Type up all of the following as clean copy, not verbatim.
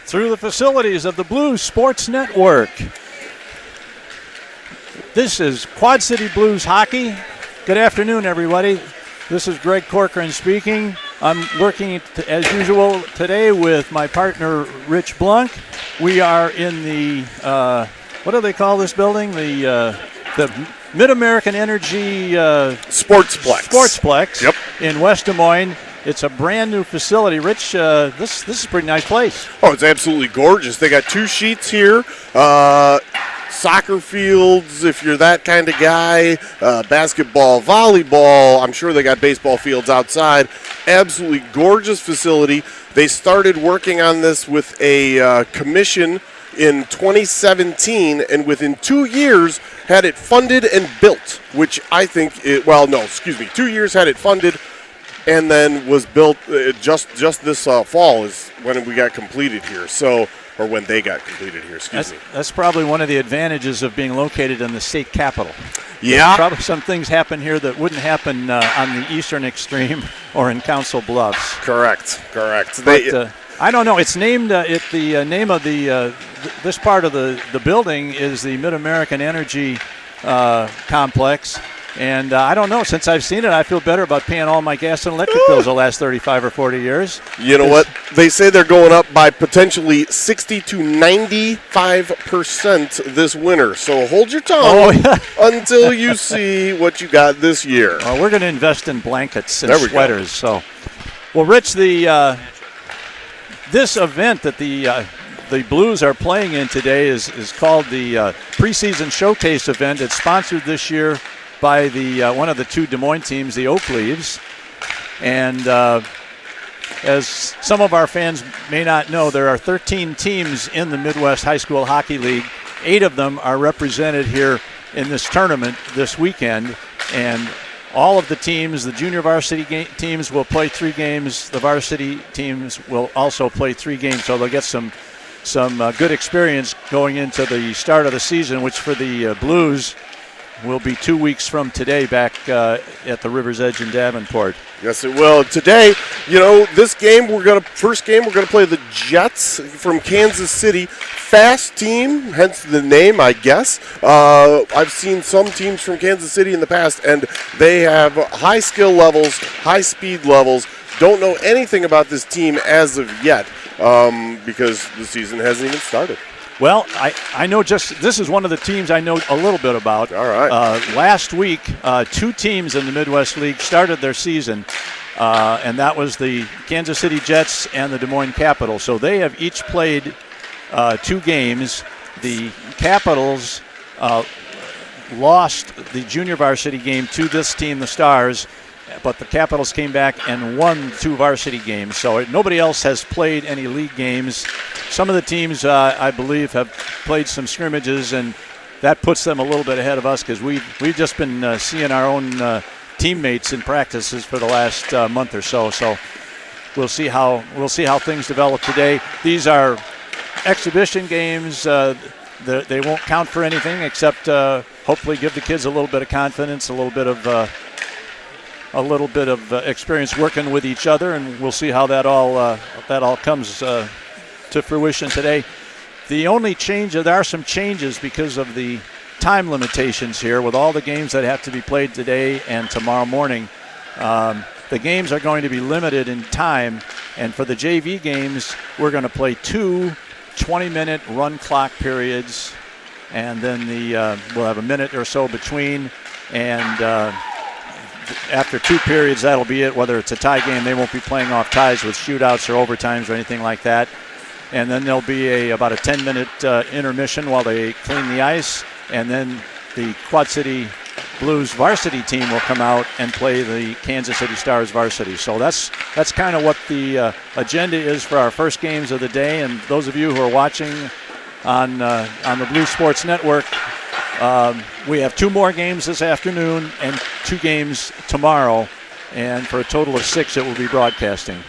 Through the facilities of the Blues Sports Network. This is Quad City Blues Hockey. Good afternoon, everybody. This is Greg Corcoran speaking. I'm working, as usual, today with my partner, Rich Blunk. We are in the, what do they call this building? The Midamerican Energy Sportsplex. Yep. In West Des Moines. It's a brand new facility. Rich, this is a pretty nice place. Oh, it's absolutely gorgeous. They got 2 sheets here. Soccer fields, if you're that kind of guy. Basketball, volleyball. I'm sure they got baseball fields outside. Absolutely gorgeous facility. They started working on this with a commission in 2017, and within 2 years had it funded and built, which I think, 2 years had it funded, and then was built just this fall is when we got completed here. Or when they got completed here, excuse me. That's probably one of the advantages of being located in the state capital. Yeah. Probably some things happen here that wouldn't happen on the eastern extreme or in Council Bluffs. Correct. But, I don't know. It's named, the name of this part of the building is the Midamerican Energy Complex. And I don't know. Since I've seen it, I feel better about paying all my gas and electric bills the last 35 or 40 years. You know what? They say they're going up by potentially 60 to 95% this winter. So hold your tongue until you see what you got this year. Well, we're going to invest in blankets and sweaters. So, well, Rich, this event that the Blues are playing in today is called the preseason showcase event. It's sponsored this year by one of the 2 Des Moines teams, the Oak Leaves. And as some of our fans may not know, there are 13 teams in the Midwest High School Hockey League. 8 of them are represented here in this tournament this weekend. And all of the teams, the junior varsity teams will play 3 games. The varsity teams will also play 3 games. So they'll get some good experience going into the start of the season, which for the Blues will be 2 weeks from today back at the River's Edge in Davenport. Yes, it will. Today, this game, first game, we're going to play the Jets from Kansas City. Fast team, hence the name, I guess. I've seen some teams from Kansas City in the past, and they have high skill levels, high speed levels. Don't know anything about this team as of yet because the season hasn't even started. Well, I know this is one of the teams I know a little bit about. All right. Last week, 2 teams in the Midwest League started their season, and that was the Kansas City Jets and the Des Moines Capitals. So they have each played 2 games. The Capitals lost the junior varsity game to this team, the Stars, but the Capitals came back and won 2 varsity games. So nobody else has played any league games. Some of the teams, I believe, have played some scrimmages, and that puts them a little bit ahead of us because we've just been seeing our own teammates in practices for the last month or so. So we'll see how things develop today. These are exhibition games. They won't count for anything except hopefully give the kids a little bit of confidence, a little bit of experience working with each other, and we'll see how that all comes to fruition today. The only change, there are some changes because of the time limitations here with all the games that have to be played today and tomorrow morning. The games are going to be limited in time, and for the JV games, we're going to play 2 20-minute run clock periods, and then we'll have a minute or so between, and after 2 periods, that'll be it. Whether it's a tie game, they won't be playing off ties with shootouts or overtimes or anything like that. And then there'll be about a 10-minute intermission while they clean the ice, and then the Quad City Blues varsity team will come out and play the Kansas City Stars varsity. So that's kind of what the agenda is for our first games of the day. And those of you who are watching on the Blue Sports Network, we have 2 more games this afternoon and 2 games tomorrow, and for a total of 6 it will be broadcasting.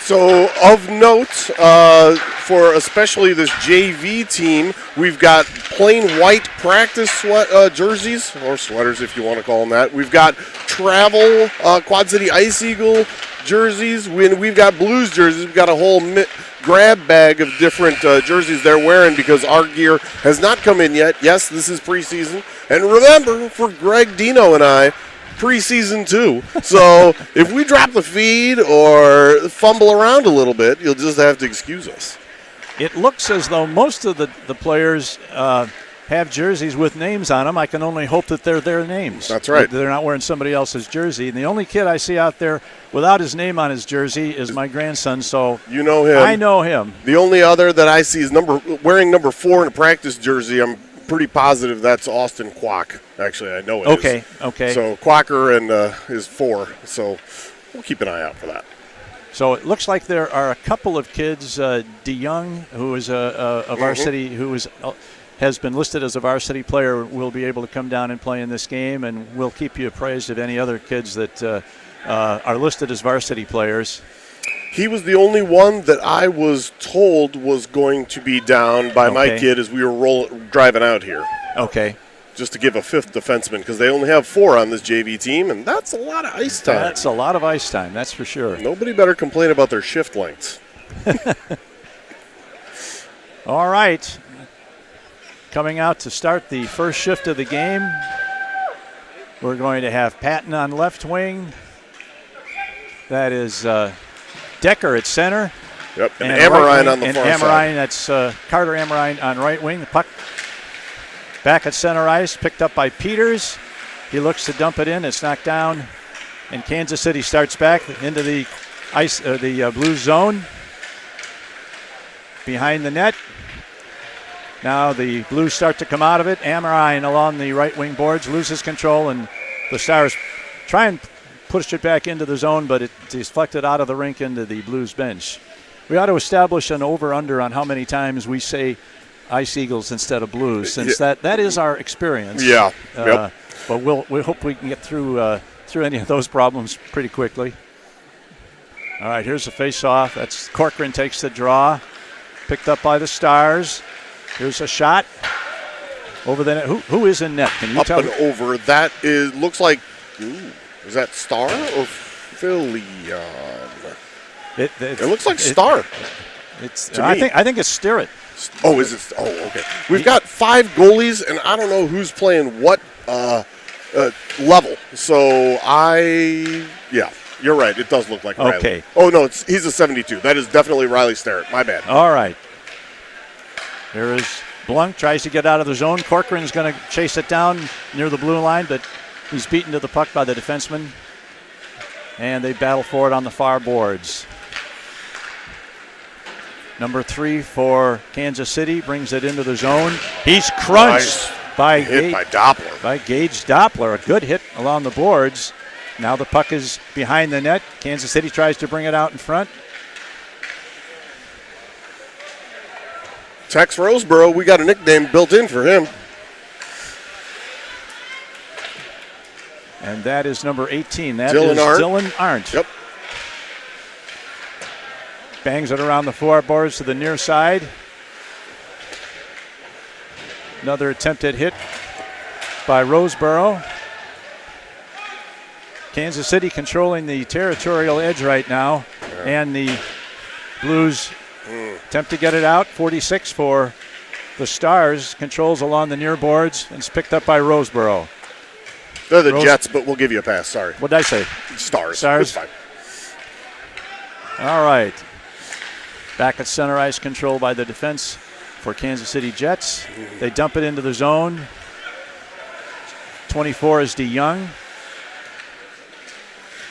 So, of note, for especially this JV team. We've got plain white practice jerseys, or sweaters if you want to call them that. We've got travel Quad City Ice Eagle jerseys. We've got Blues jerseys. We've got a whole grab bag of different jerseys they're wearing because our gear has not come in yet. Yes, this is preseason. And remember, for Greg, Dino, and I, preseason too. So if we drop the feed or fumble around a little bit, you'll just have to excuse us. It looks as though most of the players have jerseys with names on them. I can only hope that they're their names. That's right. They're not wearing somebody else's jersey. And the only kid I see out there without his name on his jersey is my grandson. So you know him. I know him. The only other that I see is wearing number 4 in a practice jersey. I'm pretty positive that's Austin Kwok. Actually, I know it is. Okay. So Quacker and is 4. So we'll keep an eye out for that. So it looks like there are a couple of kids. DeYoung, who is a varsity, who has been listed as a varsity player, will be able to come down and play in this game, and we'll keep you apprised of any other kids that are listed as varsity players. He was the only one that I was told was going to be down by my kid as we were driving out here. Okay. Just to give a 5th defenseman, because they only have 4 on this JV team, and that's a lot of ice time. That's a lot of ice time, that's for sure. Nobody better complain about their shift lengths. All right. Coming out to start the first shift of the game, we're going to have Patton on left wing. That is Decker at center. Yep, and Amorine on the far side. And Amorine, that's Carter Amorine on right wing. The puck back at center ice, picked up by Peters. He looks to dump it in. It's knocked down, and Kansas City starts back into the blue zone behind the net. Now the Blues start to come out of it. Amorine along the right wing boards loses control, and the Stars try and push it back into the zone, but it's deflected out of the rink into the Blues bench. We ought to establish an over-under on how many times we say Ice Eagles instead of Blues, since that is our experience. Yeah. Yep. But we hope we can get through any of those problems pretty quickly. All right, here's the face-off. That's Corcoran takes the draw, picked up by the Stars. Here's a shot over the net. Who is in net? Can you tell? Up and over. That looks like. Is that Star or Philly? It looks like Star. I think it's Sterrett. Oh, is it? Oh, okay. We've got 5 goalies, and I don't know who's playing what level. So yeah, you're right. It does look like Riley. Okay. Oh no, he's a 72. That is definitely Riley Sterrett. My bad. All right. There is Blunk, tries to get out of the zone. Corcoran's going to chase it down near the blue line, but he's beaten to the puck by the defenseman. And they battle for it on the far boards. Number 3 for Kansas City brings it into the zone. He's crunched by Doppler. By Gage Doppler. A good hit along the boards. Now the puck is behind the net. Kansas City tries to bring it out in front. Tex Roseboro, we got a nickname built in for him. And that is number 18. That Dylan is Arndt. Dylan Arndt. Yep. Bangs it around the floorboards to the near side. Another attempted hit by Roseboro. Kansas City controlling the territorial edge right now. Yeah. And the Blues attempt to get it out. 46 for the Stars. Controls along the near boards. And it's picked up by Roseboro. They're the Jets, but we'll give you a pass. Sorry. What did I say? Stars. Stars. It's fine. All right. Back at center ice, control by the defense for Kansas City Jets. They dump it into the zone. 24 is DeYoung.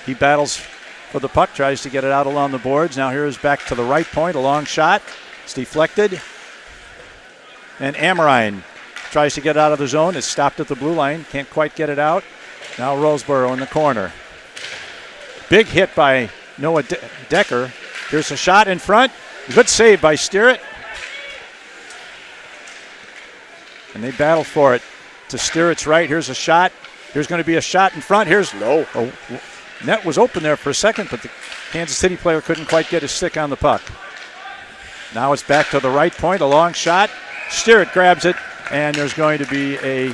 He battles for the puck, tries to get it out along the boards. Now here's back to the right point, a long shot. It's deflected. And Amorine tries to get out of the zone. It's stopped at the blue line. Can't quite get it out. Now Roseboro in the corner. Big hit by Noah Decker. Here's a shot in front. Good save by Sterrett. And they battle for it to Sterrett's right. Here's a shot. Here's going to be a shot in front. Here's net was open there for a second, but the Kansas City player couldn't quite get his stick on the puck. Now it's back to the right point, a long shot. Steeritt grabs it, and there's going to be a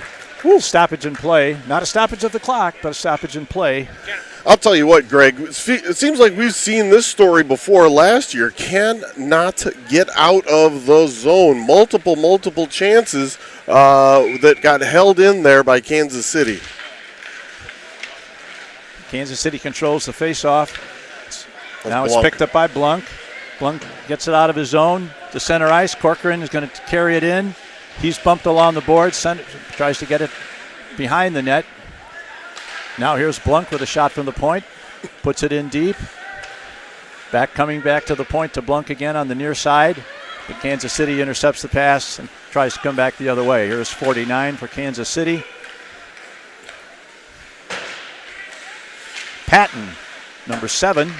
stoppage in play. Not a stoppage of the clock, but a stoppage in play. I'll tell you what, Greg, it seems like we've seen this story before last year. Cannot get out of the zone. Multiple chances that got held in there by Kansas City. Kansas City controls the face-off. Now it's Blunk. picked up by Blunk. Blunk gets it out of his zone to center ice. Corcoran is going to carry it in. He's bumped along the board. Tries to get it behind the net. Now here's Blunk with a shot from the point. Puts it in deep. Coming back to the point to Blunk again on the near side. But Kansas City intercepts the pass and tries to come back the other way. Here's 49 for Kansas City. Patton, number 7.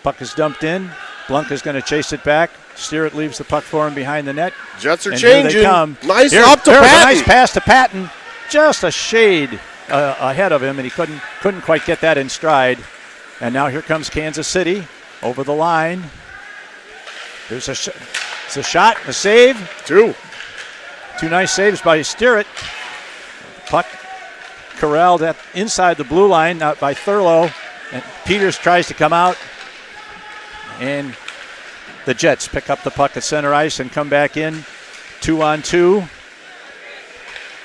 Puck is dumped in. Blunk is going to chase it back. Steeritt leaves the puck for him behind the net. Jets are and changing. Here they come. Nice up to Patton. Patton. A nice pass to Patton. Just a shade ahead of him, and he couldn't quite get that in stride. And now here comes Kansas City over the line. There's a shot, a save. Two nice saves by Steeritt. Puck corralled inside the blue line, out by Thurlow. And Peters tries to come out. And the Jets pick up the puck at center ice and come back in 2-on-2.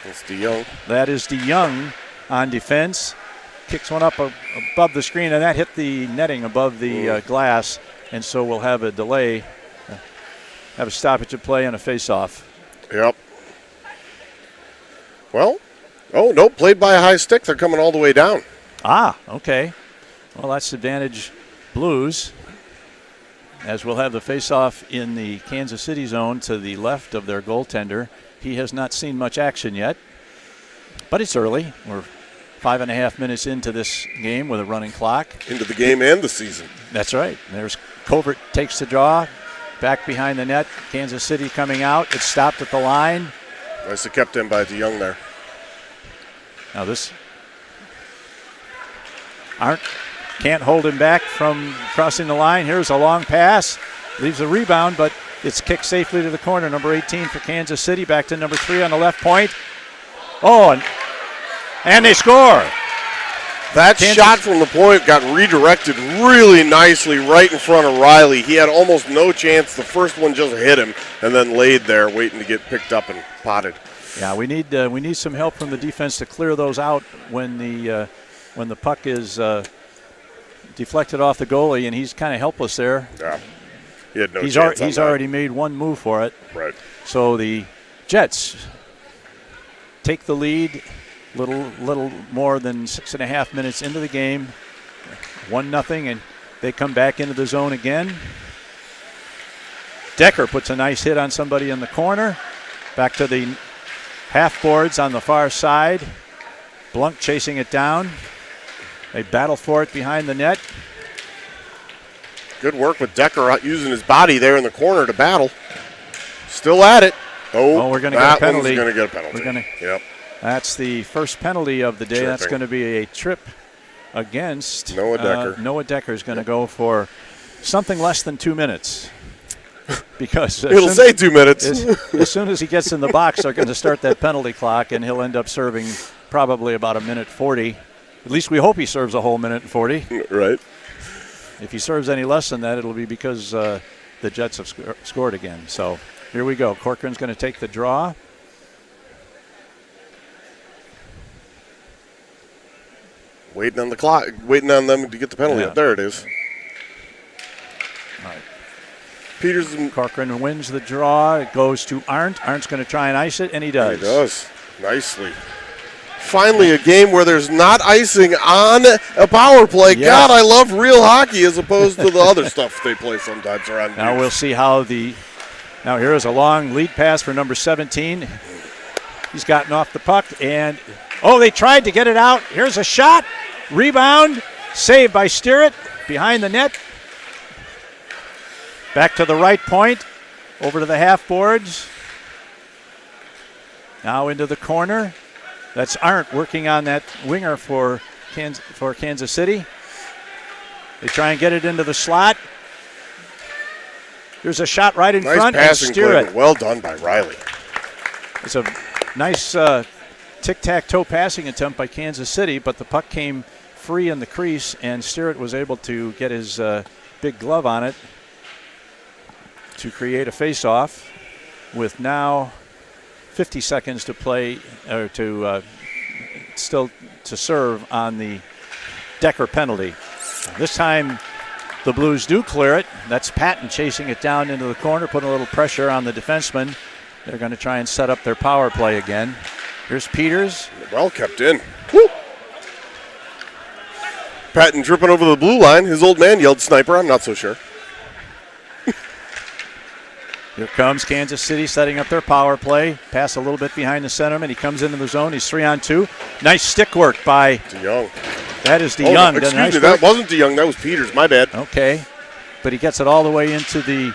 That's DeYoung. That is DeYoung on defense. Kicks one up above the screen, and that hit the netting above the glass. And so we'll have a delay, have a stoppage of play and a face-off. Yep. Well, played by a high stick. They're coming all the way down. Okay. Well, that's advantage Blues, as we'll have the face-off in the Kansas City zone to the left of their goaltender. He has not seen much action yet, but it's early. We're 5.5 minutes into this game with a running clock. Into the game and the season. That's right. There's Covert takes the draw, back behind the net. Kansas City coming out. It's stopped at the line. Nicely kept in by DeYoung there. Now this can't hold him back from crossing the line. Here's a long pass. Leaves a rebound, but it's kicked safely to the corner. Number 18 for Kansas City. Back to number 3 on the left point. And they score. That shot from the point got redirected really nicely right in front of Riley. He had almost no chance. The first one just hit him and then laid there waiting to get picked up and potted. Yeah, we need some help from the defense to clear those out when the puck is deflected off the goalie, and he's kind of helpless there. Yeah, he had no chance. He's already made one move for it. Right. So the Jets take the lead. Little more than 6.5 minutes into the game, 1-0, and they come back into the zone again. Decker puts a nice hit on somebody in the corner. Back to the half boards on the far side. Blunk chasing it down. They battle for it behind the net. Good work with Decker out using his body there in the corner to battle. Still at it. We're going to get a penalty. Going to get a penalty. Yep. That's the first penalty of the day. Tripping. That's going to be a trip against Noah Decker. Noah Decker is going to go for something less than 2 minutes. Because it'll say 2 minutes. As soon as he gets in the box, they're going to start that penalty clock, and he'll end up serving probably about 1:40. At least we hope he serves a whole 1:40. Right. If he serves any less than that, it'll be because the Jets have scored again. So here we go. Corcoran's going to take the draw. Waiting on the clock, waiting on them to get the penalty up. There it is. All right. Peterson. Corcoran wins the draw. It goes to Arndt. Arndt's going to try and ice it, and he does. He does. Nicely. Finally, a game where there's not icing on a power play. Yes. God, I love real hockey as opposed to the other stuff they play sometimes around Now here. we'll see how Now here is a long lead pass for number 17. He's gotten off the puck, and they tried to get it out. Here's a shot. Rebound. Saved by Steeritt behind the net. Back to the right point. Over to the half boards. Now into the corner. That's Arndt working on that winger for Kansas City. They try and get it into the slot. Here's a shot right in Nice front and passing steer play, it. well done by Riley. It's a nice tic-tac-toe passing attempt by Kansas City, but the puck came free in the crease, and Steerett was able to get his big glove on it to create a face-off with now 50 seconds to play, or still to serve on the Decker penalty. This time the Blues do clear it. That's Patton chasing it down into the corner, putting a little pressure on the defenseman. They're going to try and set up their power play again. Here's Peters. Well kept in. Woo. Patton dripping over the blue line. His old man yelled sniper. I'm not so sure. Here comes Kansas City setting up their power play. Pass a little bit behind the centerman. He comes into the zone. He's 3-on-2. Nice stick work by DeYoung. That is DeYoung. No, excuse me, that wasn't DeYoung. That was Peters. My bad. Okay. But he gets it all the way into the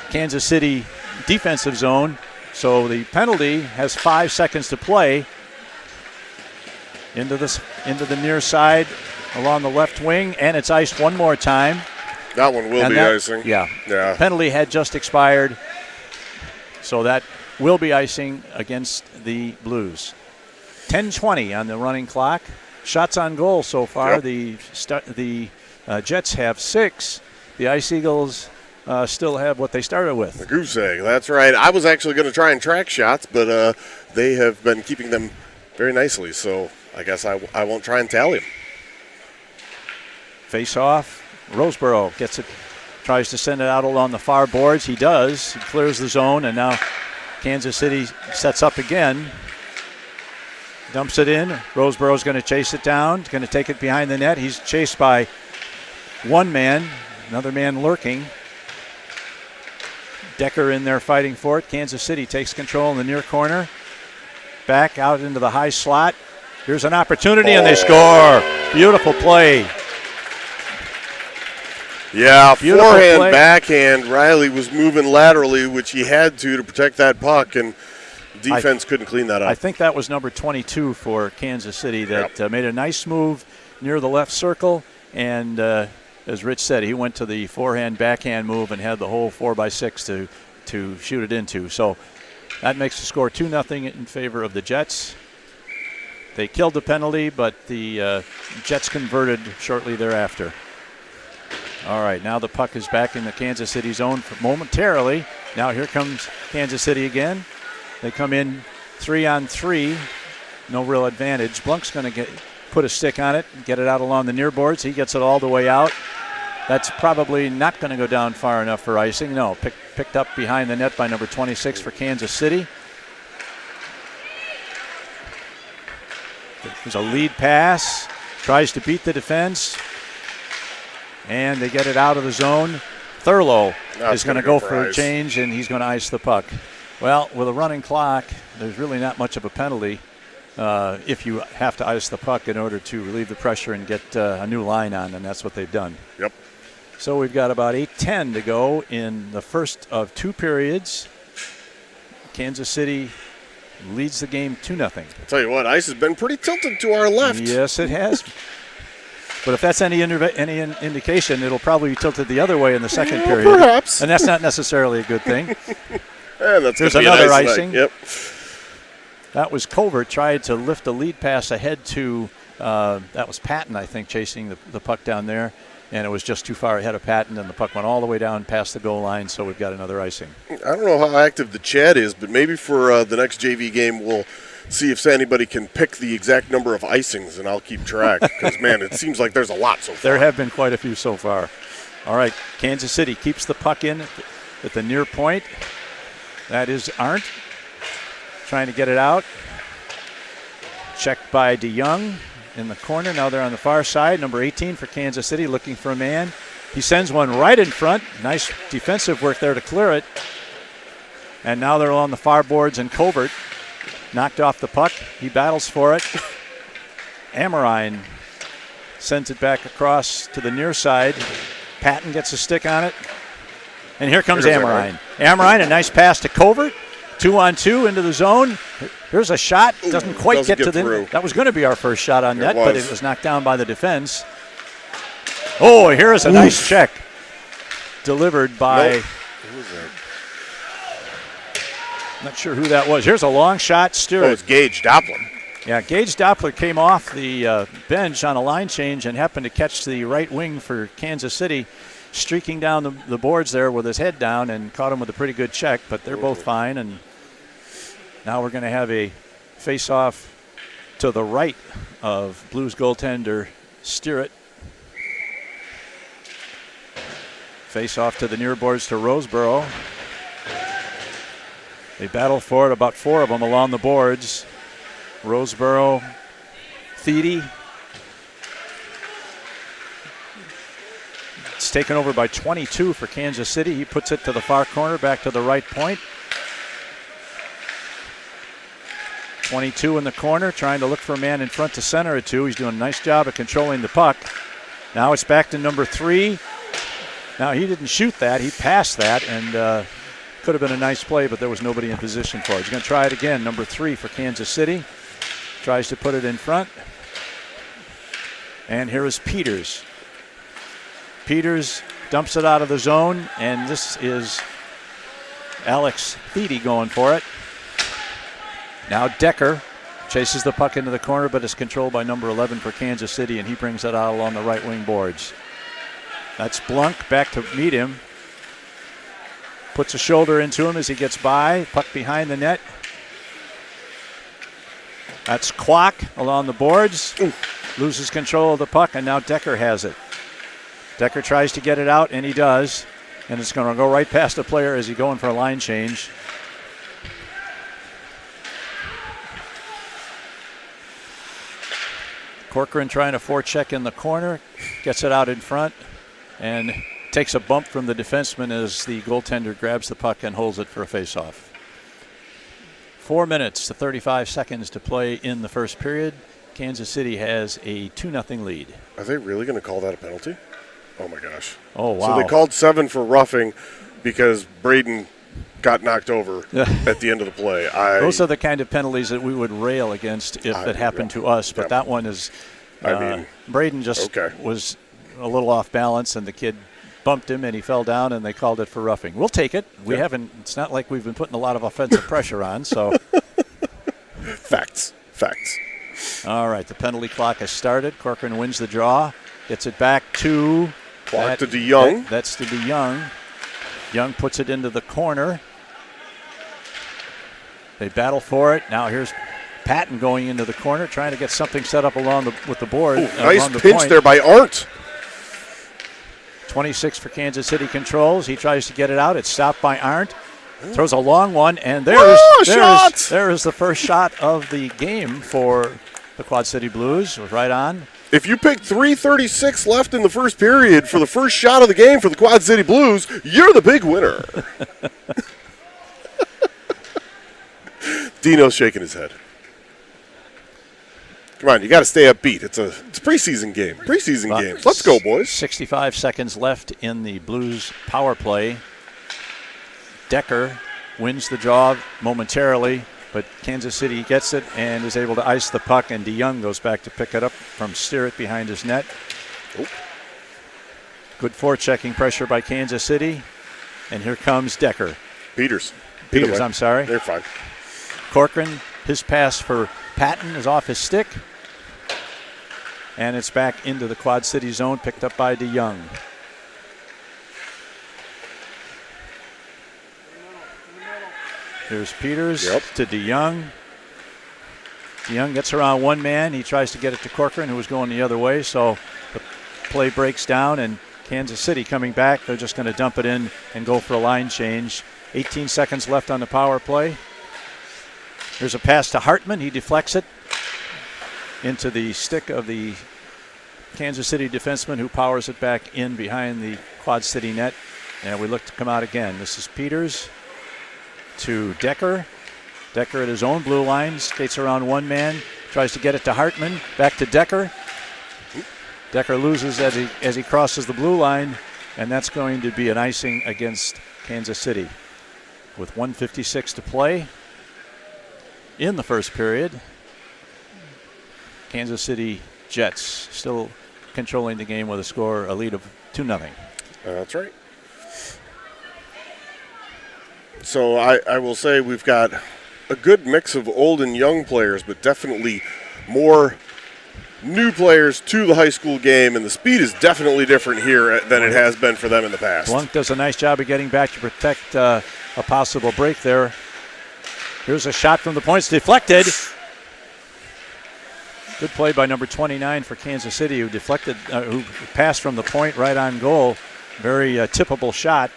Kansas City defensive zone. So the penalty has 5 seconds to play. Into the near side along the left wing, and it's iced one more time. That one will be icing. Yeah. Yeah. Penalty had just expired, so that will be icing against the Blues. 10:20 on the running clock. Shots on goal so far. Yep. The Jets have 6. The Ice Eagles still have what they started with. The goose egg, that's right. I was actually going to try and track shots, but they have been keeping them very nicely, so I guess I won't try and tally them. Face off. Roseboro gets it, tries to send it out along the far boards. He does. He clears the zone, and now Kansas City sets up again. Dumps it in. Roseboro's going to chase it down. He's going to take it behind the net. He's chased by one man, another man lurking. Decker in there fighting for it. Kansas City takes control in the near corner. Back out into the high slot. Here's an opportunity, and they score. Beautiful play. Yeah, Beautiful forehand, play. backhand. Riley was moving laterally, which he had to protect that puck, and defense couldn't clean that up. I think that was number 22 for Kansas City that made a nice move near the left circle, and as Rich said, he went to the forehand, backhand move and had the whole 4x6 to shoot it into. So that makes the score 2-0 in favor of the Jets. They killed the penalty, but the Jets converted shortly thereafter. All right, now the puck is back in the Kansas City zone momentarily. Now here comes Kansas City again. They come in 3-on-3. No real advantage. Blunk's going to put a stick on it, get it out along the near boards. He gets it all the way out. That's probably not going to go down far enough for icing. No, picked up behind the net by number 26 for Kansas City. There's a lead pass. Tries to beat the defense. And they get it out of the zone. Thurlow is going to go for a change, and he's going to ice the puck. Well, with a running clock, there's really not much of a penalty if you have to ice the puck in order to relieve the pressure and get a new line on, and that's what they've done. Yep. So we've got about 8:10 to go in the first of 2 periods. Kansas City leads the game 2-0. I'll tell you what, ice has been pretty tilted to our left. Yes, it has. But if that's any indication, it'll probably be tilted the other way in the second period. Perhaps. And that's not necessarily a good thing. And that's There's another nice icing. Night. Yep. That was Covert, tried to lift a lead pass ahead to, that was Patton, I think, chasing the puck down there. And it was just too far ahead of Patton, and the puck went all the way down past the goal line, so we've got another icing. I don't know how active the chat is, but maybe for the next JV game we'll see if anybody can pick the exact number of icings, and I'll keep track. Because, man, it seems like there's a lot so far. There have been quite a few so far. All right, Kansas City keeps the puck in at the near point. That is Arndt trying to get it out. Checked by DeYoung in the corner. Now they're on the far side. Number 18 for Kansas City looking for a man. He sends one right in front. Nice defensive work there to clear it. And now they're on the far boards, and Covert knocked off the puck. He battles for it. Amorine sends it back across to the near side. Patton gets a stick on it. And here comes Amorine. Amorine, a nice pass to Covert. 2-on-2 into the zone. Here's a shot. Doesn't quite get to the. That was going to be our first shot on net, but it was knocked down by the defense. Oh, here is a nice check delivered by was that? Not sure who that was. Here's a long shot. Steer Oh, it. it's Gage Doppler. Yeah, Gage Doppler came off the bench on a line change and happened to catch the right wing for Kansas City, streaking down the boards there with his head down and caught him with a pretty good check, but they're both fine. And now we're going to have a face-off to the right of Blues goaltender Steer. Face-off to the near boards to Roseboro. They battle for it, about 4 of them along the boards. Roseboro, Thiede. It's taken over by 22 for Kansas City. He puts it to the far corner, back to the right point. 22 in the corner, trying to look for a man in front to center it to. He's doing a nice job of controlling the puck. Now it's back to number 3. Now he didn't shoot that, he passed that, and could have been a nice play, but there was nobody in position for it. He's going to try it again. Number 3 for Kansas City. Tries to put it in front. And here is Peters. Peters dumps it out of the zone, and this is Alex Thiede going for it. Now Decker chases the puck into the corner, but is controlled by number 11 for Kansas City, and he brings it out along the right wing boards. That's Blunk back to meet him. Puts a shoulder into him as he gets by. Puck behind the net. That's Kwok along the boards. Loses control of the puck, and now Decker has it. Decker tries to get it out, and he does. And it's going to go right past the player as he's going for a line change. Corcoran trying to forecheck in the corner. Gets it out in front. And takes a bump from the defenseman as the goaltender grabs the puck and holds it for a faceoff. 4 minutes to 35 seconds to play in the first period. Kansas City has a 2-0 lead. Are they really going to call that a penalty? Oh, my gosh. Oh, wow. So they called 7 for roughing because Braden got knocked over at the end of the play. Those are the kind of penalties that we would rail against if it happened to us, but that one is Braden just was a little off balance, and the kid bumped him and he fell down, and they called it for roughing. We'll take it. We haven't. It's not like we've been putting a lot of offensive pressure on. So, facts. All right, the penalty clock has started. Corcoran wins the draw, gets it back to Clark to DeYoung. That's to DeYoung. Young puts it into the corner. They battle for it. Now here's Patton going into the corner, trying to get something set up with the board. Nice pinch there by Arndt. 26 for Kansas City controls. He tries to get it out. It's stopped by Arndt. Throws a long one, and there is the first shot of the game for the Quad City Blues. Right on. If you pick 3:36 left in the first period for the first shot of the game for the Quad City Blues, you're the big winner. Dino's shaking his head. Come on, you got to stay upbeat. It's a preseason game. Preseason games. Let's go, boys. 65 seconds left in the Blues power play. Decker wins the draw momentarily, but Kansas City gets it and is able to ice the puck, and DeYoung goes back to pick it up from Steer behind his net. Good forechecking pressure by Kansas City, and here comes Decker. Peters, I'm sorry. They're fine. Corcoran, his pass for Patton is off his stick. And it's back into the Quad City zone, picked up by DeYoung. Here's Peters to DeYoung. DeYoung gets around one man. He tries to get it to Corcoran, who was going the other way. So the play breaks down, and Kansas City coming back. They're just going to dump it in and go for a line change. 18 seconds left on the power play. There's a pass to Hartman. He deflects it into the stick of the Kansas City defenseman, who powers it back in behind the Quad City net. And we look to come out again. This is Peters to Decker. Decker at his own blue line, skates around one man, tries to get it to Hartman. Back to Decker. Decker loses as he crosses the blue line, and that's going to be an icing against Kansas City. With 1:56 to play in the first period, Kansas City Jets still controlling the game with a lead of 2-0. That's right. So I will say we've got a good mix of old and young players, but definitely more new players to the high school game, and the speed is definitely different here than it has been for them in the past. Blunk does a nice job of getting back to protect a possible break there. Here's a shot from the points, deflected. Good play by number 29 for Kansas City, who deflected, who passed from the point right on goal. Very tippable shot.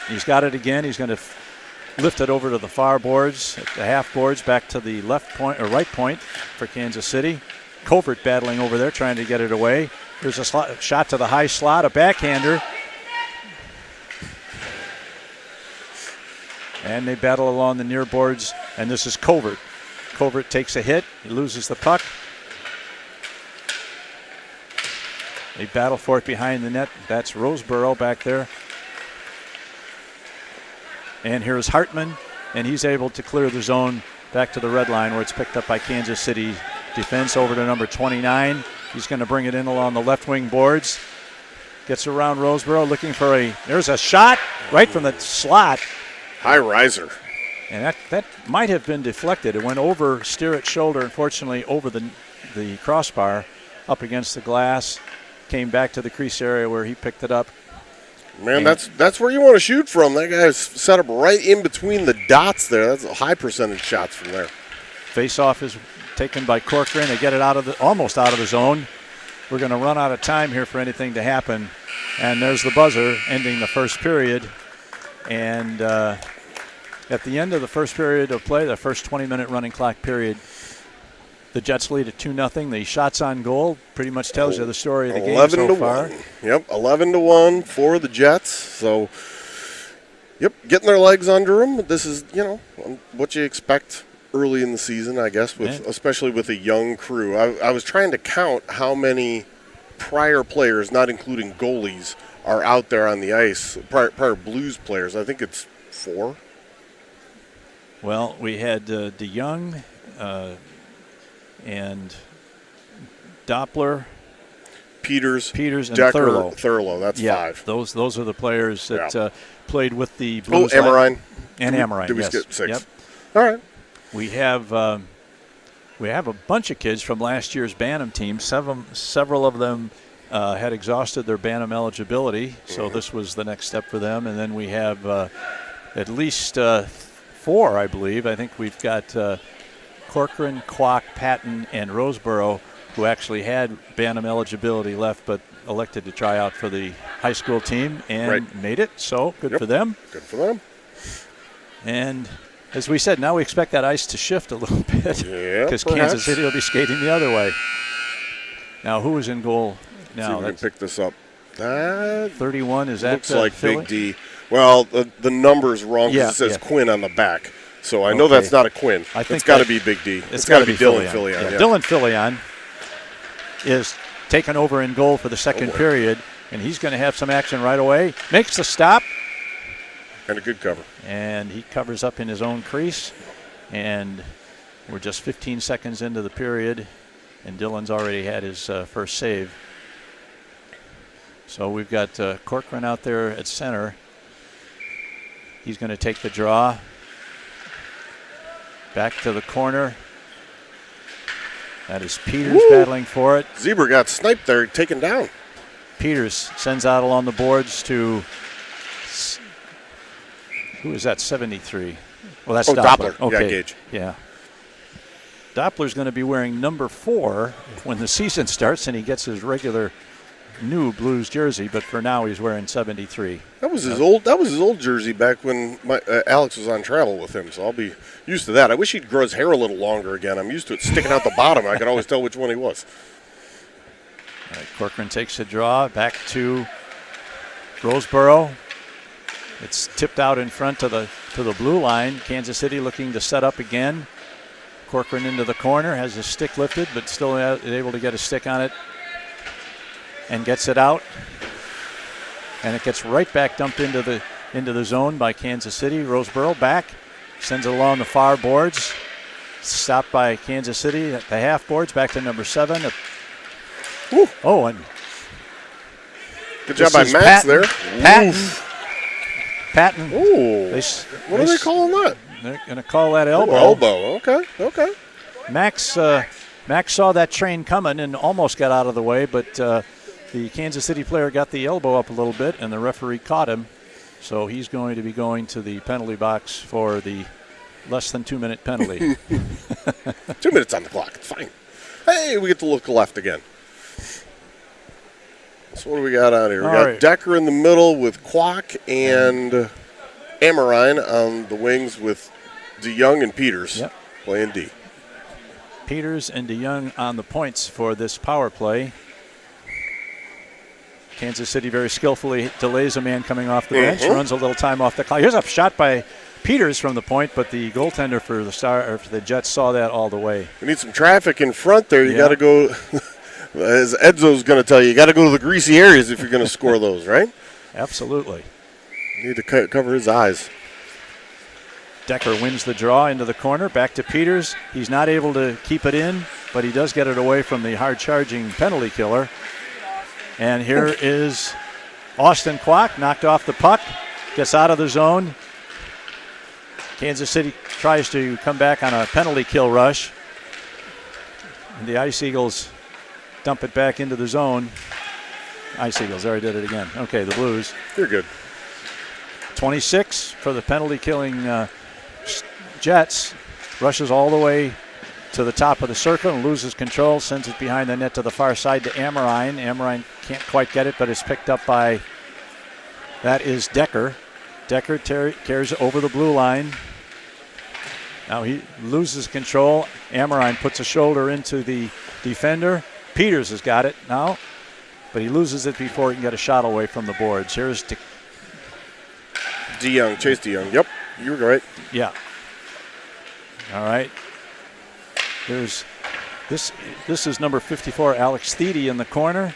He's got it again. He's going to lift it over to the far boards, the half boards, back to the left point or right point for Kansas City. Covert battling over there, trying to get it away. There's a shot to the high slot, a backhander. And they battle along the near boards, and this is Covert. Covert takes a hit. He loses the puck. They battle for it behind the net. That's Roseboro back there. And here's Hartman, and he's able to clear the zone back to the red line where it's picked up by Kansas City defense over to number 29. He's going to bring it in along the left wing boards. Gets around Roseboro looking for there's a shot right from the slot. High riser. And that might have been deflected. It went over Steerett's shoulder, unfortunately, over the crossbar, up against the glass, came back to the crease area where he picked it up. Man, that's where you want to shoot from. That guy's set up right in between the dots there. That's a high percentage shots from there. Face-off is taken by Corcoran. They get it almost out of the zone. We're going to run out of time here for anything to happen. And there's the buzzer ending the first period. And at the end of the first period of play, the first 20-minute running clock period, the Jets lead at 2-0. The shots on goal pretty much tells you the story of the game so far. 11-1. Yep, 11-1 for the Jets. So, yep, getting their legs under them. This is, what you expect early in the season, I guess, especially with a young crew. I was trying to count how many prior players, not including goalies, are out there on the ice, prior Blues players. I think it's 4. Well, we had DeYoung and Doppler, Peters and Decker, Thurlow. That's 5. Those are the players that played with the Blues. Oh, Amorine. Amorine, Did we yes. skip 6? Yep. All right. We have a bunch of kids from last year's Bantam team. Several of them had exhausted their Bantam eligibility, so this was the next step for them. And then we have at least 4, I believe. I think we've got Corcoran, Kwok, Patton, and Roseboro, who actually had Bantam eligibility left but elected to try out for the high school team and made it. So good for them. Good for them. And as we said, now we expect that ice to shift a little bit because Kansas City will be skating the other way. Now, who is in goal now? See if we can pick this up. That 31, is that looks like Philly? Big D. Well, the number's wrong because it says Quinn on the back. So I know that's not a Quinn. I think it's got to be Big D. It's got to be Dylan Filion. Yeah. Dylan Filion is taken over in goal for the second period, and he's going to have some action right away. Makes the stop. And a good cover. And he covers up in his own crease. And we're just 15 seconds into the period, and Dylan's already had his first save. So we've got Corcoran out there at center. He's going to take the draw. Back to the corner. That is Peters battling for it. Zebra got sniped there, taken down. Peters sends out along the boards to, who is that, 73? Well, that's Doppler. Okay. Yeah, Gage. Yeah. Doppler's going to be wearing number 4 when the season starts and he gets his regular new Blues jersey, but for now he's wearing 73. That was his old jersey back when Alex was on travel with him, so I'll be used to that. I wish he'd grow his hair a little longer again. I'm used to it sticking out the bottom. I could always tell which one he was. All right, Corcoran takes a draw back to Roseboro. It's tipped out in front to the blue line. Kansas City looking to set up again. Corcoran into the corner, has his stick lifted, but still able to get a stick on it. And gets it out, and it gets right back dumped into the zone by Kansas City. Roseboro back, sends it along the far boards, stopped by Kansas City at the half boards, back to number 7. And good job by Max there. Patton. Ooh. What are they calling that? They're going to call that elbow. Ooh, elbow. Okay. Max saw that train coming and almost got out of the way, but the Kansas City player got the elbow up a little bit, and the referee caught him. So he's going to be going to the penalty box for the less than 2-minute penalty. 2 minutes on the clock. It's fine. Hey, we get to look left again. So what do we got on here? We got Decker in the middle with Kwok and Amorine on the wings with DeYoung and Peters playing D. Peters and DeYoung on the points for this power play. Kansas City very skillfully delays a man coming off the bench, runs a little time off the clock. Here's a shot by Peters from the point, but the goaltender for the Jets saw that all the way. We need some traffic in front there. You got to go, as Edzo's going to tell you got to go to the greasy areas if you're going to score those, right? Absolutely. You need to cover his eyes. Decker wins the draw into the corner. Back to Peters. He's not able to keep it in, but he does get it away from the hard-charging penalty killer. And here is Austin Kwok, knocked off the puck, gets out of the zone. Kansas City tries to come back on a penalty kill rush. And the Ice Eagles dump it back into the zone. Ice Eagles, there I did it again. Okay, the Blues. You're good. 26 for the penalty killing Jets. Rushes all the way to the top of the circle and loses control, sends it behind the net to the far side to Amorine. Amorine can't quite get it, but is picked up by, that is Decker. Decker carries it over the blue line. Now he loses control. Amorine puts a shoulder into the defender. Peters has got it now, but he loses it before he can get a shot away from the boards. Here's DeYoung, Chase DeYoung. Yep, you were right. Yeah. All right. There's this is number 54, Alex Thiede in the corner,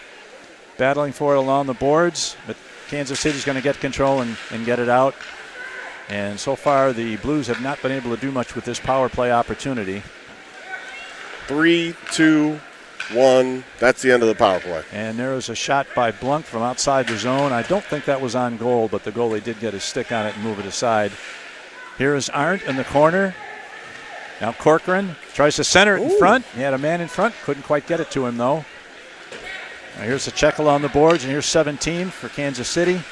battling for it along the boards, but Kansas City's going to get control and get it out. And so far, the Blues have not been able to do much with this power play opportunity. 3, 2, 1. That's the end of the power play. And there is a shot by Blunk from outside the zone. I don't think that was on goal, but the goalie did get his stick on it and move it aside. Here is Arndt in the corner. Now Corcoran tries to center it in front. He had a man in front. Couldn't quite get it to him, though. Now here's the Checkle on the boards, and here's 17 for Kansas City.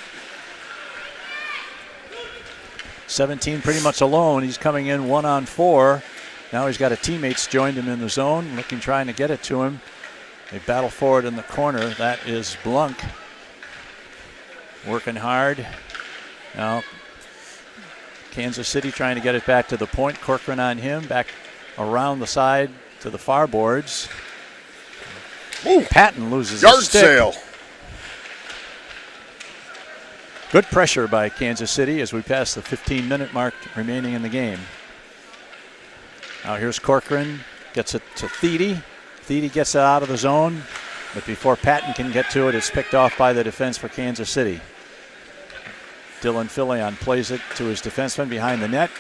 17 pretty much alone. He's coming in 1-on-4. Now he's got a teammates joined him in the zone, trying to get it to him. They battle forward in the corner. That is Blunk. Working hard. Now Kansas City trying to get it back to the point. Corcoran on him, back around the side to the far boards. Patton loses yard his stick. sale. Good pressure by Kansas City as we pass the 15-minute mark remaining in the game. Now here's Corcoran, gets it to Thiede. Thiede gets it out of the zone, but before Patton can get to it, it's picked off by the defense for Kansas City. Dylan Filion plays it to his defenseman behind the net.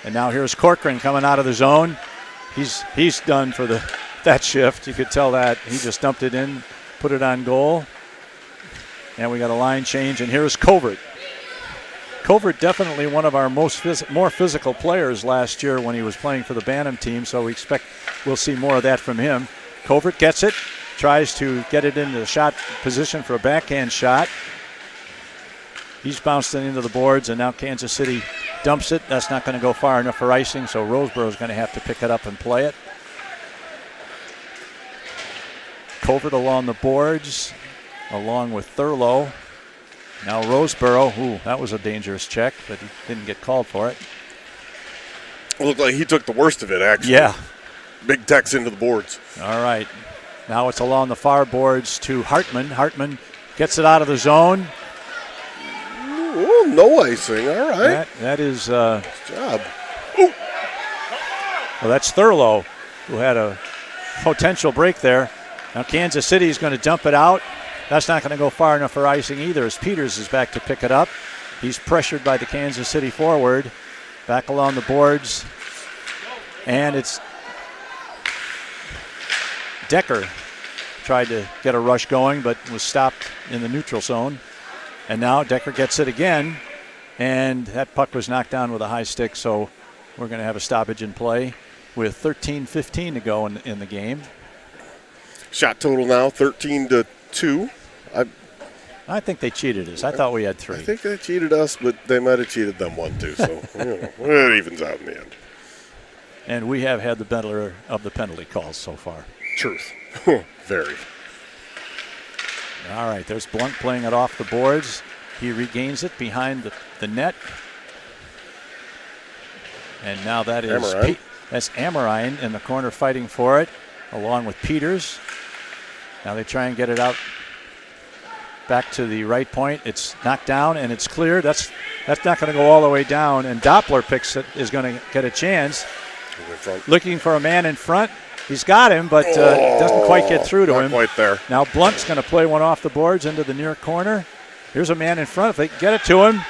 And now here's Corcoran coming out of the zone. He's done for that shift. You could tell that. He just dumped it in, put it on goal. And we got a line change, and here's Covert. Covert definitely one of our more physical players last year when he was playing for the Bantam team, so we expect we'll see more of that from him. Covert gets it, tries to get it into the shot position for a backhand shot. He's bounced it into the boards, and now Kansas City dumps it. That's not going to go far enough for icing, so Roseboro's going to have to pick it up and play it. Covert along the boards, along with Thurlow. Now Roseboro, that was a dangerous check, but he didn't get called for it. It looked like he took the worst of it, actually. Yeah. Big Tex into the boards. All right. Now it's along the far boards to Hartman. Hartman gets it out of the zone. Ooh, no icing. All right. That is Good job. Ooh. Well, that's Thurlow, who had a potential break there. Now Kansas City is going to dump it out. That's not going to go far enough for icing either, as Peters is back to pick it up. He's pressured by the Kansas City forward. Back along the boards. And it's Decker tried to get a rush going, but was stopped in the neutral zone. And now Decker gets it again. And that puck was knocked down with a high stick, so we're going to have a stoppage in play with 13:15 to go in the game. Shot total now 13-2. I think they cheated us. I thought we had 3. I think they cheated us, but they might have cheated them 1 too. So it evens out in the end. And we have had the better of the penalty calls so far. Truth. Very. All right, there's Blunt playing it off the boards. He regains it behind the net. And now that is that's Amorine in the corner fighting for it, along with Peters. Now they try and get it out back to the right point. It's knocked down and it's cleared. That's not going to go all the way down. And Doppler picks it, is going to get a chance. Looking for a man in front. He's got him, but doesn't quite get through to him. Not quite there. Now Blunt's going to play one off the boards into the near corner. Here's a man in front. If they can get it to him.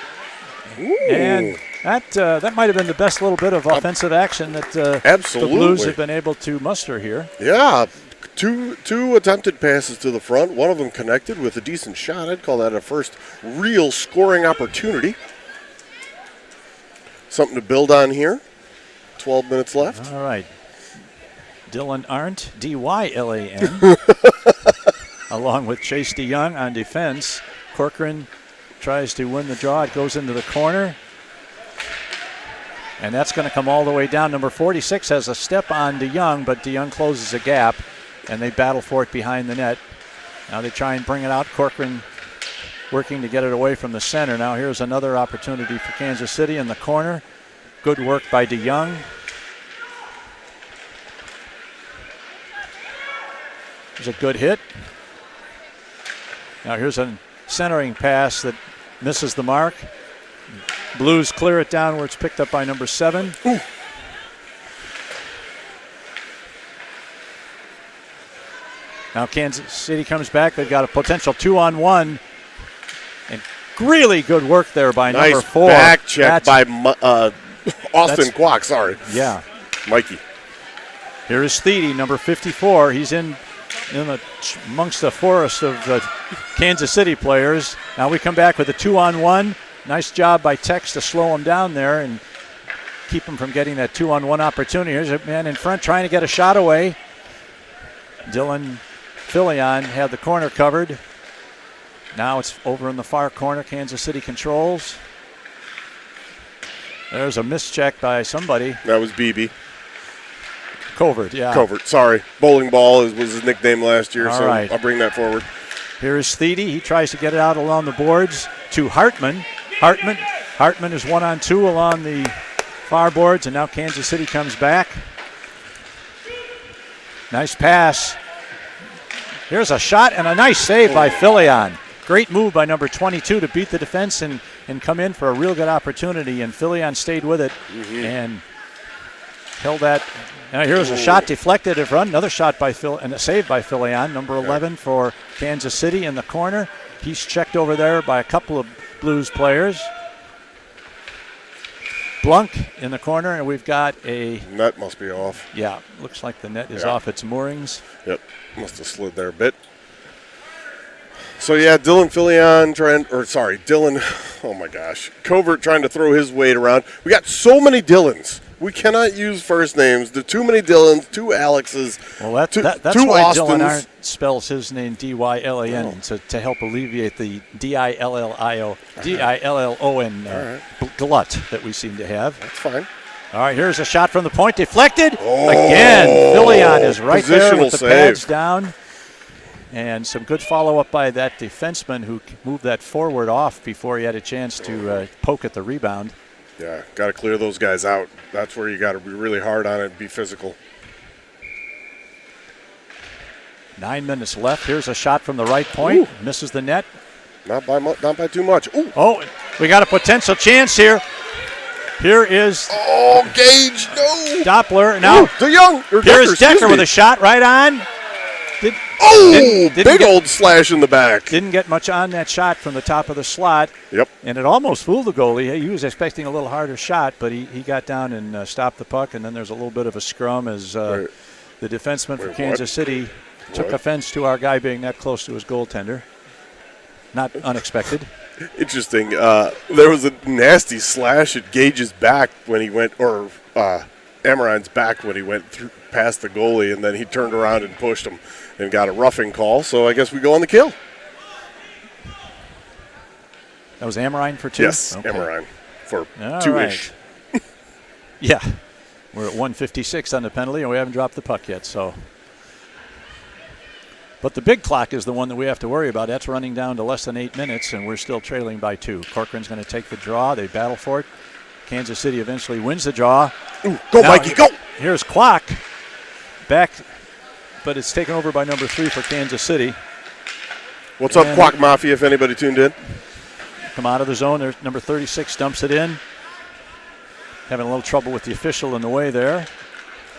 Ooh. And that might have been the best little bit of offensive action that the Blues have been able to muster here. Yeah, two attempted passes to the front. One of them connected with a decent shot. I'd call that a first real scoring opportunity. Something to build on here. 12 minutes left. All right. Dylan Arndt, D-Y-L-A-N, along with Chase DeYoung on defense. Corcoran tries to win the draw. It goes into the corner. And that's going to come all the way down. Number 46 has a step on DeYoung, but DeYoung closes a gap, and they battle for it behind the net. Now they try and bring it out. Corcoran working to get it away from the center. Now here's another opportunity for Kansas City in the corner. Good work by DeYoung. There's a good hit. Now here's a centering pass that misses the mark. Blues clear it down where it's picked up by number 7. Ooh. Now Kansas City comes back. They've got a potential 2-on-1. And really good work there by number 4. Nice back check by Austin Kwok, sorry. Yeah. Mikey. Here is Thede, number 54. He's amongst the forest of Kansas City players. Now we come back with a 2-on-1. Nice job by Tex to slow him down there and keep him from getting that 2-on-1 opportunity. Here's a man in front trying to get a shot away. Dylan Filion had the corner covered. Now it's over in the far corner. Kansas City controls. There's a mischeck by somebody. That was BB. Covert, yeah. Covert, sorry. Bowling ball was his nickname last year, All so right. I'll bring that forward. Here is Thede. He tries to get it out along the boards to Hartman. Hartman is 1-on-2 along the far boards, and now Kansas City comes back. Nice pass. Here's a shot and a nice save by Filion. Great move by number 22 to beat the defense and come in for a real good opportunity, and Filion stayed with it and held that. Now here's a shot deflected in front. Another shot by Phil and a save by Filion, number 11 for Kansas City in the corner. He's checked over there by a couple of Blues players. Blunk in the corner, and we've got a net must be off. Yeah, looks like the net is off its moorings. Must have slid there a bit. So yeah, Dylan Covert trying to throw his weight around. We got so many Dylans. We cannot use first names. There are too many Dylans, 2 Alexes. Well, that's two why Austins. Dylan Arndt spells his name D-Y-L-A-N, to help alleviate the D-I-L-L-O-N glut that we seem to have. That's fine. All right, here's a shot from the point, deflected. Again, Filion is right there with the pads down. And some good follow-up by that defenseman who moved that forward off before he had a chance to poke at the rebound. Yeah, got to clear those guys out. That's where you got to be really hard on it and be physical. 9 minutes left. Here's a shot from the right point. Ooh. Misses the net. Not by too much. Ooh. Oh, we got a potential chance here. Here is Gage, no. Doppler. Now here's Decker with a shot right on. Big old slash in the back. Didn't get much on that shot from the top of the slot. Yep. And it almost fooled the goalie. He was expecting a little harder shot, but he got down and stopped the puck, and then there's a little bit of a scrum as the defenseman for Kansas City took offense to our guy being that close to his goaltender. Not unexpected. Interesting. There was a nasty slash at Gage's back when he went, or Amarine's back when he went past the goalie, and then he turned around and pushed him and got a roughing call. So I guess we go on the kill. That was Amarine for 2? Yes, okay. Amarine for All 2-ish. Right. Yeah. We're at 1:56 on the penalty, and we haven't dropped the puck yet. So, but the big clock is the one that we have to worry about. That's running down to less than 8 minutes, and we're still trailing by 2. Corcoran's going to take the draw. They battle for it. Kansas City eventually wins the draw. Ooh, go, now, Mikey, go! Here's Clock back, but it's taken over by number 3 for Kansas City. What's up, Quack Mafia, if anybody tuned in? Come out of the zone. There's number 36 dumps it in. Having a little trouble with the official in the way there.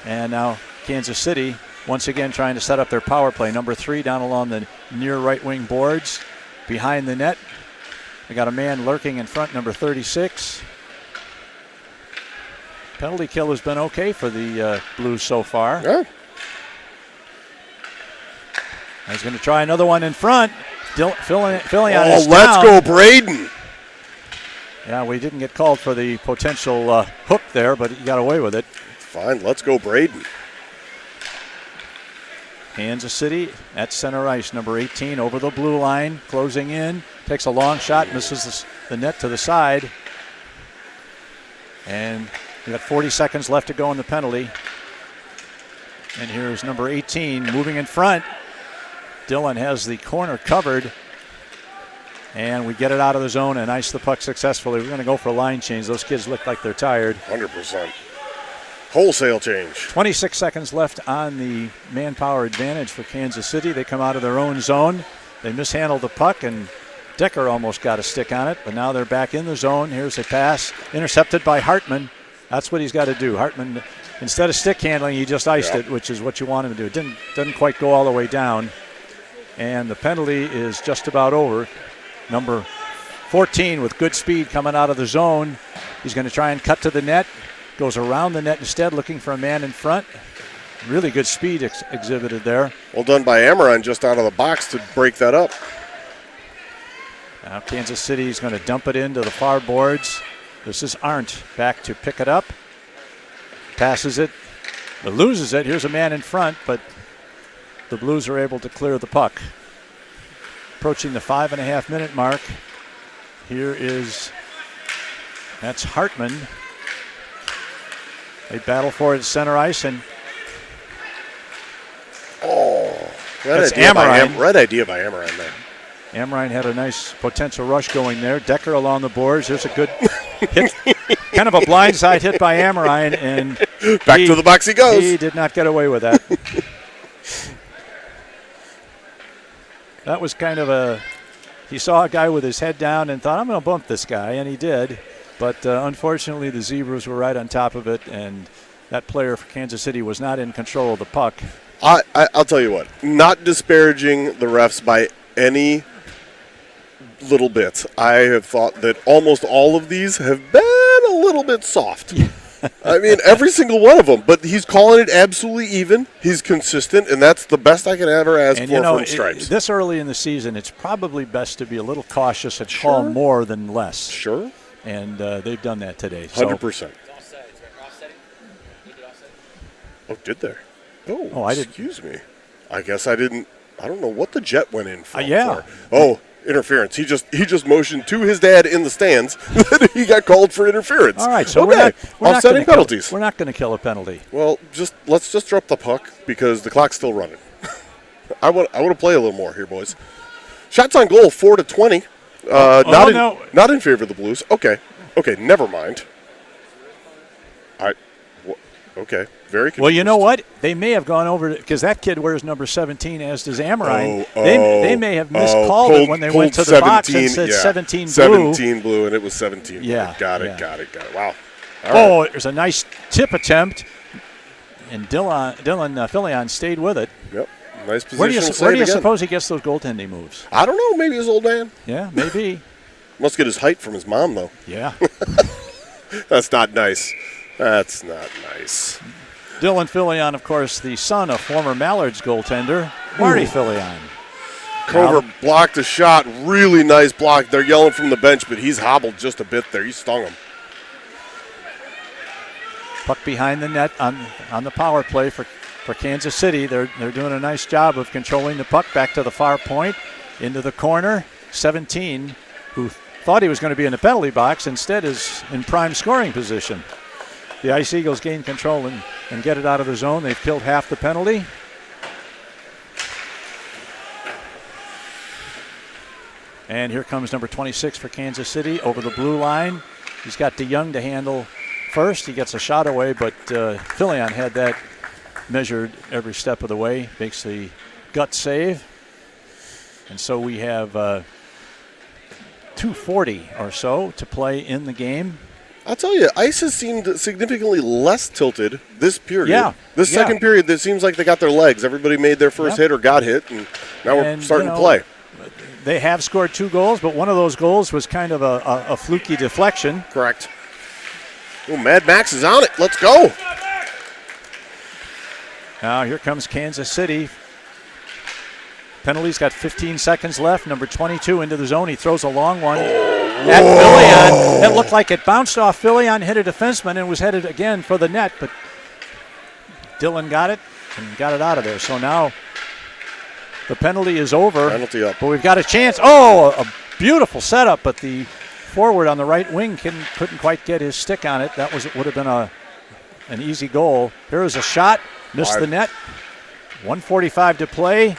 And now Kansas City once again trying to set up their power play. Number 3 down along the near right wing boards behind the net. They got a man lurking in front, number 36. Penalty kill has been okay for the Blues so far. Yeah. He's going to try another one in front. Filling on Oh, let's go, Braden. Yeah, we didn't get called for the potential hook there, but he got away with it. Fine, let's go, Braden. Kansas City at center ice, number 18 over the blue line, closing in. Takes a long shot, misses the net to the side. And we got 40 seconds left to go in the penalty. And here's number 18 moving in front. Dillon has the corner covered. And we get it out of the zone and ice the puck successfully. We're going to go for a line change. Those kids look like they're tired. 100%. Wholesale change. 26 seconds left on the manpower advantage for Kansas City. They come out of their own zone. They mishandled the puck, and Decker almost got a stick on it, but now they're back in the zone. Here's a pass intercepted by Hartman. That's what he's got to do. Hartman, instead of stick handling, he just iced it, which is what you want him to do. It didn't quite go all the way down. And the penalty is just about over. Number 14 with good speed coming out of the zone. He's going to try and cut to the net. Goes around the net instead, looking for a man in front. Really good speed exhibited there. Well done by Amarine just out of the box to break that up. Now Kansas City is going to dump it into the far boards. This is Arndt back to pick it up. Passes it, but loses it. Here's a man in front, but the Blues are able to clear the puck. Approaching the 5.5 minute mark. That's Hartman. They battle for it at center ice, and red idea by Amarine there. Amarine had a nice potential rush going there. Decker along the boards. There's a good hit, kind of a blindside hit by Amarine, and back to the box he goes. He did not get away with that. That was kind of he saw a guy with his head down and thought, I'm going to bump this guy, and he did. But unfortunately, the Zebras were right on top of it, and that player for Kansas City was not in control of the puck. I'll tell you what, not disparaging the refs by any little bit. I have thought that almost all of these have been a little bit soft. I mean, every single one of them. But he's calling it absolutely even. He's consistent, and that's the best I can ever ask for from Stripes. This early in the season, it's probably best to be a little cautious and call more than less. Sure. And they've done that today. 100%. Oh, did there? Oh, I did. Excuse me. I guess I didn't. I don't know what the Jet went in for. Oh, interference. He just motioned to his dad in the stands that he got called for interference. All right, so okay. we're not offsetting penalties. We're not going to kill a penalty. Well, let's just drop the puck because the clock's still running. I want to play a little more here, boys. Shots on goal 4-20. Not in favor of the Blues. Okay, never mind. Okay, very confused. Well, you know what? They may have gone over because that kid wears number 17, as does Amarine. They may have miscalled it when they went to the box and said 17 blue. 17 blue, and it was 17 blue. Yeah. Got it. Wow. All right. There's a nice tip attempt, and Dylan Filion stayed with it. Yep. Nice position. Where do you suppose he gets those goaltending moves? I don't know. Maybe his old man. Yeah, maybe. Must get his height from his mom, though. Yeah. That's not nice. That's not nice. Dylan Filion, of course, the son of former Mallards goaltender, Marty Filion. Kroger blocked a shot. Really nice block. They're yelling from the bench, but he's hobbled just a bit there. He stung him. Puck behind the net on the power play for Kansas City. They're doing a nice job of controlling the puck back to the far point, into the corner. 17, who thought he was going to be in the penalty box, instead is in prime scoring position. The Ice Eagles gain control and get it out of the zone. They've killed half the penalty. And here comes number 26 for Kansas City over the blue line. He's got DeYoung to handle first. He gets a shot away, but Filion had that measured every step of the way. Makes the gut save. And so we have 2:40 or so to play in the game. I'll tell you, Ice has seemed significantly less tilted this period. Yeah. This second period, it seems like they got their legs. Everybody made their first hit or got hit, and now we're starting to play. They have scored 2 goals, but one of those goals was kind of a fluky deflection. Correct. Oh, Mad Max is on it. Let's go. Now here comes Kansas City. Penalty's got 15 seconds left. Number 22 into the zone. He throws a long one at Filion. It looked like it bounced off Filion, hit a defenseman, and was headed again for the net, but Dillon got it and got it out of there. So now the penalty is over. Penalty up. But we've got a chance. Oh, a beautiful setup, but the forward on the right wing couldn't quite get his stick on it. That would have been an easy goal. Here is a shot. Missed the net. 1:45 to play.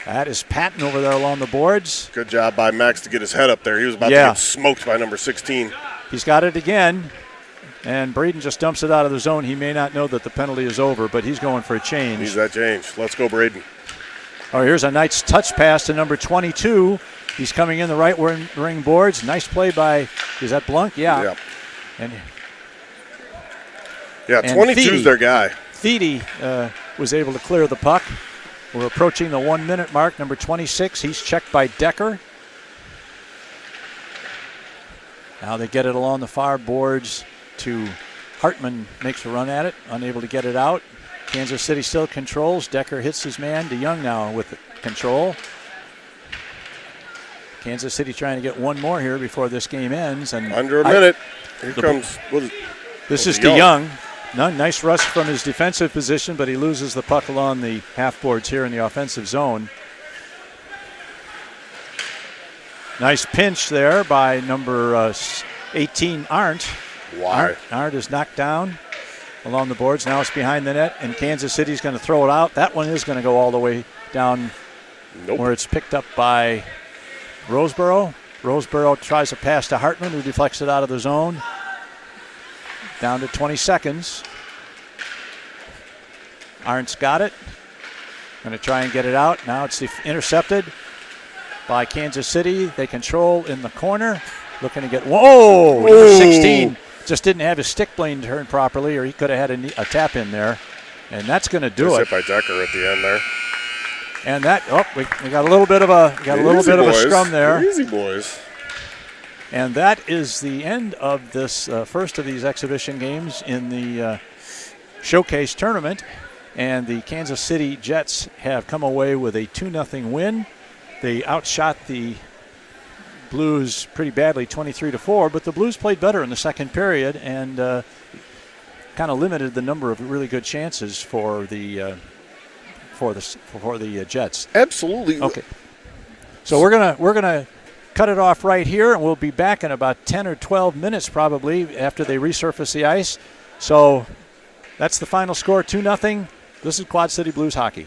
That is Patton over there along the boards. Good job by Max to get his head up there. He was about to get smoked by number 16. He's got it again, and Braden just dumps it out of the zone. He may not know that the penalty is over, but he's going for a change. Needs that change. Let's go, Braden. Oh, here's a nice touch pass to number 22. He's coming in the right ring boards. Nice play by, is that Blunk? Yeah. And 22's their guy. Thiede was able to clear the puck. We're approaching the 1-minute mark. Number 26, he's checked by Decker. Now they get it along the far boards to Hartman, makes a run at it, unable to get it out. Kansas City still controls. Decker hits his man. DeYoung now with control. Kansas City trying to get one more here before this game ends. And under a minute. Here comes. This is DeYoung. Nice rush from his defensive position, but he loses the puck along the half boards here in the offensive zone. Nice pinch there by number 18, Arndt. Why? Arndt is knocked down along the boards. Now it's behind the net, and Kansas City's going to throw it out. That one is going to go all the way down where it's picked up by Roseboro. Roseboro tries a pass to Hartman, who deflects it out of the zone. Down to 20 seconds. Arndt's got it. Going to try and get it out. Now it's intercepted by Kansas City. They control in the corner. Looking to get, whoa! Number 16 just didn't have his stick blade turned properly, or he could have had a tap in there. And that's going to do it. Hit by Decker at the end there. And that, we got a little bit of a scrum there. Easy boys. And that is the end of this first of these exhibition games in the Showcase tournament. And the Kansas City Jets have come away with a 2-0 win. They outshot the Blues pretty badly, 23-4, but the Blues played better in the second period and kind of limited the number of really good chances for the Jets. Absolutely. Okay. So we're gonna cut it off right here, and we'll be back in about 10 or 12 minutes probably after they resurface the ice. So that's the final score, 2-0. This is Quad City Blues hockey.